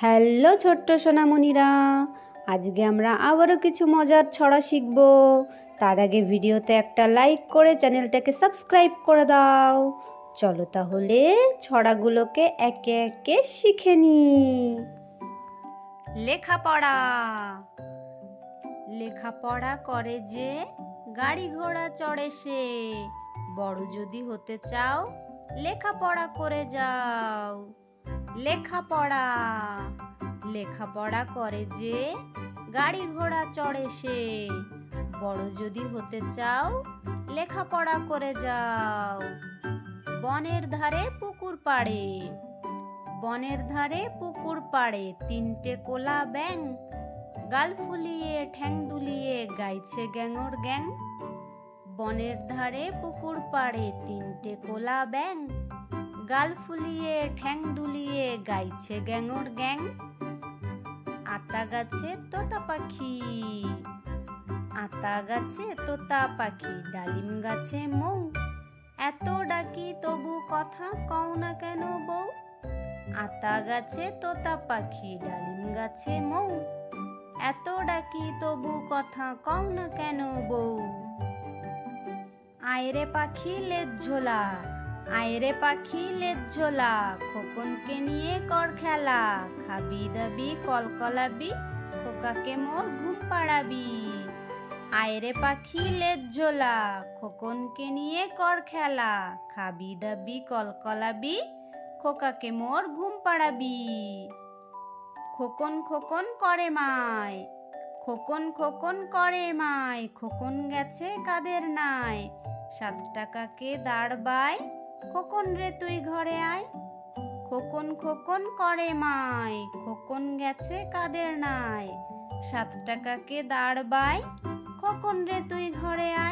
Hello ছোট্ট সোনামণিরা, আজকে আমরা আবারও কিছু মজার ছড়া শিখব। তার আগে ভিডিওতে একটা লাইক করে চ্যানেলটাকে সাবস্ক্রাইব করে দাও। চলো তাহলে ছড়াগুলোকে একে একে শিখে নিই। লেখাপড়া। লেখাপড়া করে যে গাড়ি ঘোড়া চড়ে সে, বড় যদি হতে চাও লেখাপড়া করে যাও। লেখাপড়া। লেখাপড়া করে যে গাড়ি ঘোড়া চড়ে সে, বড় যদি হতে চাও লেখাপড়া করে যাও। বনের ধারে পুকুর পাড়ে। বনের ধারে পুকুর পাড়ে তিনটে কোলা ব্যাঙ, গাল ফুলিয়ে ঠ্যাং দুলিয়ে গাইছে গ্যাঙর গ্যাং। বনের ধারে পুকুর পাড়ে তিনটে কোলা ব্যাঙ, গাল ফুলিয়ে ঠ্যাং দুলিয়ে গাইছে গ্যাঙর গ্যাং। আতা গাছে তোতা পাখি। আতা গাছে তোতা পাখি, ডালিম গাছে মৌ, এত ডাকি তবু কথা কও না কেন বউ। আতা গাছে তোতা পাখি, ডালিম গাছে মৌ, এত ডাকি তবু কথা কও না কেন বউ। আয়রে পাখি লেজ ঝোলা। আয়রে পাখি লেজ ঝোলা, খোকনকে নিয়ে কর খেলা, খাবি দাবি কলকলাবি, খোকাকে মোর ঘুম পাড়াবি। আয়রে পাখি লেজ ঝোলা, খোকনকে নিয়ে কর খেলা, খাবি দাবি কলকলাবি, খোকাকে মোর ঘুম পাড়াবি। খোকন খোকন করে মায়। খোকন খোকন করে মায়, খোকন গেছে কাদের নাই, 7 টাকাকে দাঁড় বাই, খোকন রে তুই ঘরে আয়। খোকন খোকন করে মায়, খোকন গেছে কাদের নাই, 7 টাকাকে দাঁড় বাই, খোকন রে তুই ঘরে আয়।